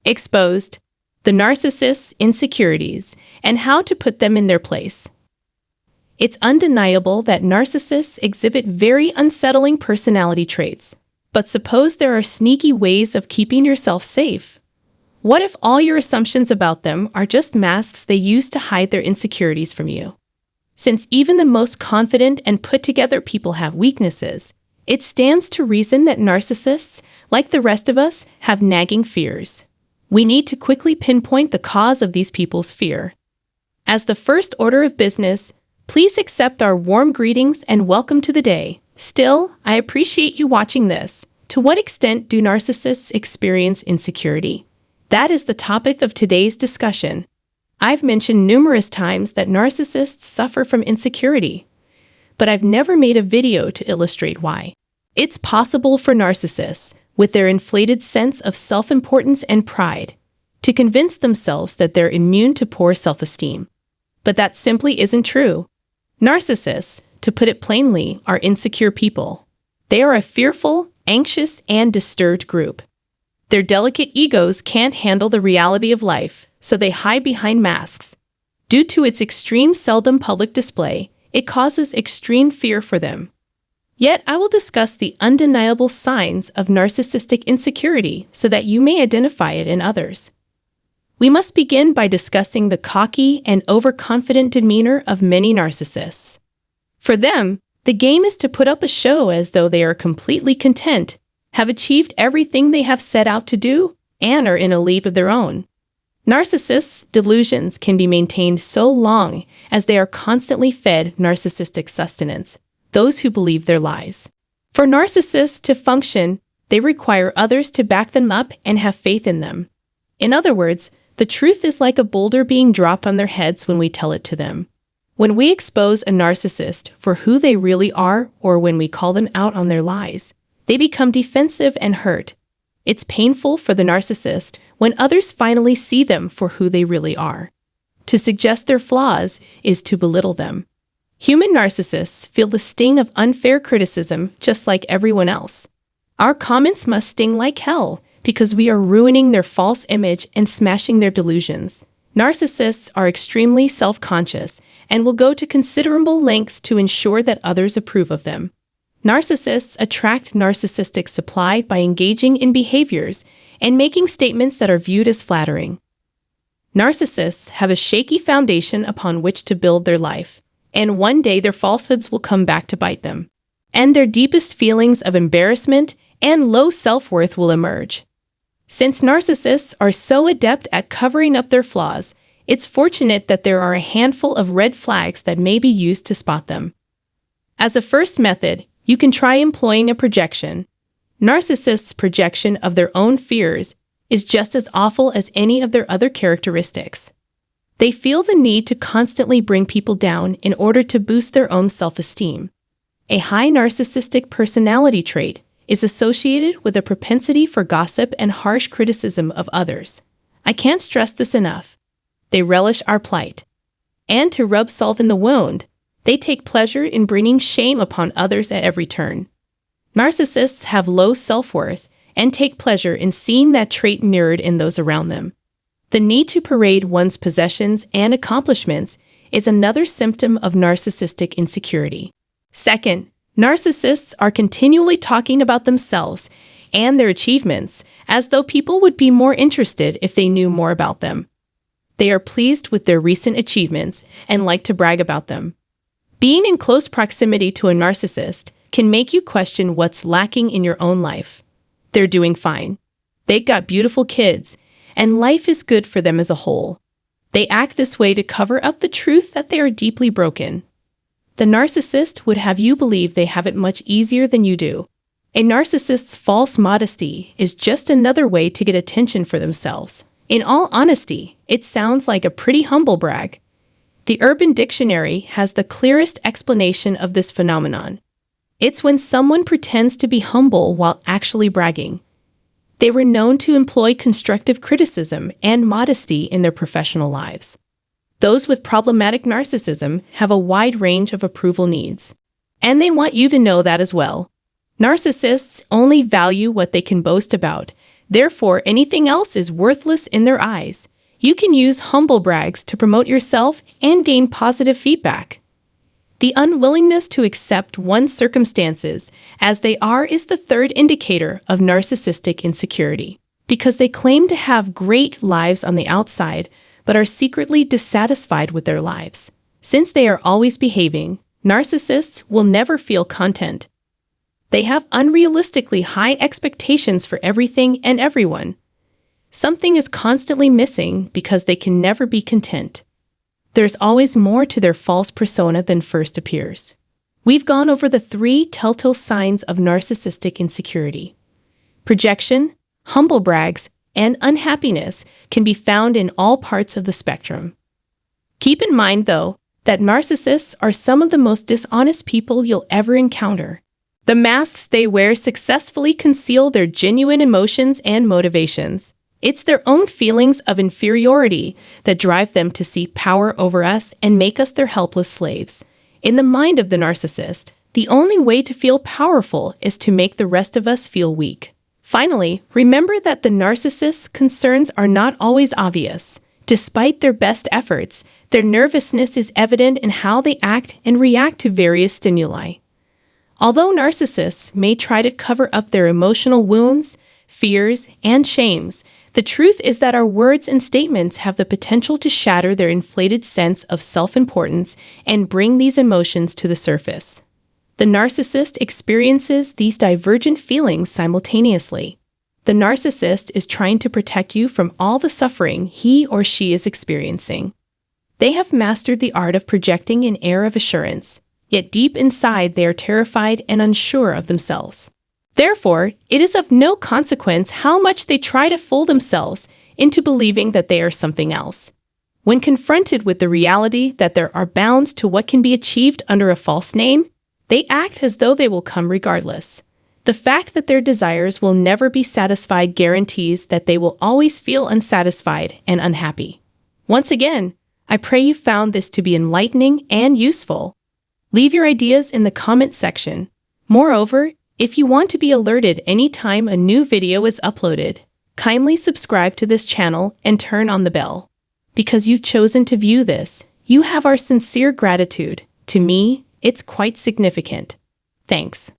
Exposed: the narcissist's insecurities and how to put them in their place. It's undeniable that narcissists exhibit very unsettling personality traits. But suppose there are sneaky ways of keeping yourself safe. What if all your assumptions about them are just masks they use to hide their insecurities from you? Since even the most confident and put-together people have weaknesses, it stands to reason that narcissists, like the rest of us, have nagging fears. We need to quickly pinpoint the cause of these people's fear. As the first order of business, please accept our warm greetings and welcome to the day. Still, I appreciate you watching this. To what extent do narcissists experience insecurity? That is the topic of today's discussion. I've mentioned numerous times that narcissists suffer from insecurity, but I've never made a video to illustrate why. It's possible for narcissists, with their inflated sense of self-importance and pride, to convince themselves that they're immune to poor self-esteem. But that simply isn't true. Narcissists, to put it plainly, are insecure people. They are a fearful, anxious, and disturbed group. Their delicate egos can't handle the reality of life, so they hide behind masks. Due to its extreme seldom public display, it causes extreme fear for them. Yet I will discuss the undeniable signs of narcissistic insecurity so that you may identify it in others. We must begin by discussing the cocky and overconfident demeanor of many narcissists. For them, the game is to put up a show as though they are completely content, have achieved everything they have set out to do, and are in a league of their own. Narcissists' delusions can be maintained so long as they are constantly fed narcissistic sustenance, those who believe their lies. For narcissists to function, they require others to back them up and have faith in them. In other words, the truth is like a boulder being dropped on their heads when we tell it to them. When we expose a narcissist for who they really are, or when we call them out on their lies, they become defensive and hurt. It's painful for the narcissist when others finally see them for who they really are. To suggest their flaws is to belittle them. Human narcissists feel the sting of unfair criticism just like everyone else. Our comments must sting like hell because we are ruining their false image and smashing their delusions. Narcissists are extremely self-conscious and will go to considerable lengths to ensure that others approve of them. Narcissists attract narcissistic supply by engaging in behaviors and making statements that are viewed as flattering. Narcissists have a shaky foundation upon which to build their life, and one day their falsehoods will come back to bite them. And their deepest feelings of embarrassment and low self-worth will emerge. Since narcissists are so adept at covering up their flaws, it's fortunate that there are a handful of red flags that may be used to spot them. As a first method, you can try employing a projection. Narcissists' projection of their own fears is just as awful as any of their other characteristics. They feel the need to constantly bring people down in order to boost their own self-esteem. A high narcissistic personality trait is associated with a propensity for gossip and harsh criticism of others. I can't stress this enough. They relish our plight. And to rub salt in the wound, they take pleasure in bringing shame upon others at every turn. Narcissists have low self-worth and take pleasure in seeing that trait mirrored in those around them. The need to parade one's possessions and accomplishments is another symptom of narcissistic insecurity. Second, narcissists are continually talking about themselves and their achievements as though people would be more interested if they knew more about them. They are pleased with their recent achievements and like to brag about them. Being in close proximity to a narcissist can make you question what's lacking in your own life. They're doing fine. They've got beautiful kids, and life is good for them as a whole. They act this way to cover up the truth that they are deeply broken. The narcissist would have you believe they have it much easier than you do. A narcissist's false modesty is just another way to get attention for themselves. In all honesty, it sounds like a pretty humble brag. The Urban Dictionary has the clearest explanation of this phenomenon. It's when someone pretends to be humble while actually bragging. They were known to employ constructive criticism and modesty in their professional lives. Those with problematic narcissism have a wide range of approval needs. And they want you to know that as well. Narcissists only value what they can boast about. Therefore, anything else is worthless in their eyes. You can use humble brags to promote yourself and gain positive feedback. The unwillingness to accept one's circumstances as they are is the third indicator of narcissistic insecurity, because they claim to have great lives on the outside, but are secretly dissatisfied with their lives. Since they are always behaving, narcissists will never feel content. They have unrealistically high expectations for everything and everyone. Something is constantly missing because they can never be content. There's always more to their false persona than first appears. We've gone over the 3 telltale signs of narcissistic insecurity. Projection, humble brags, and unhappiness can be found in all parts of the spectrum. Keep in mind, though, that narcissists are some of the most dishonest people you'll ever encounter. The masks they wear successfully conceal their genuine emotions and motivations. It's their own feelings of inferiority that drive them to seek power over us and make us their helpless slaves. In the mind of the narcissist, the only way to feel powerful is to make the rest of us feel weak. Finally, remember that the narcissist's concerns are not always obvious. Despite their best efforts, their nervousness is evident in how they act and react to various stimuli. Although narcissists may try to cover up their emotional wounds, fears, and shames, the truth is that our words and statements have the potential to shatter their inflated sense of self-importance and bring these emotions to the surface. The narcissist experiences these divergent feelings simultaneously. The narcissist is trying to protect you from all the suffering he or she is experiencing. They have mastered the art of projecting an air of assurance, yet deep inside they are terrified and unsure of themselves. Therefore, it is of no consequence how much they try to fool themselves into believing that they are something else. When confronted with the reality that there are bounds to what can be achieved under a false name, they act as though they will come regardless. The fact that their desires will never be satisfied guarantees that they will always feel unsatisfied and unhappy. Once again, I pray you found this to be enlightening and useful. Leave your ideas in the comment section. Moreover, if you want to be alerted anytime a new video is uploaded, kindly subscribe to this channel and turn on the bell. Because you've chosen to view this, you have our sincere gratitude. To me, it's quite significant. Thanks.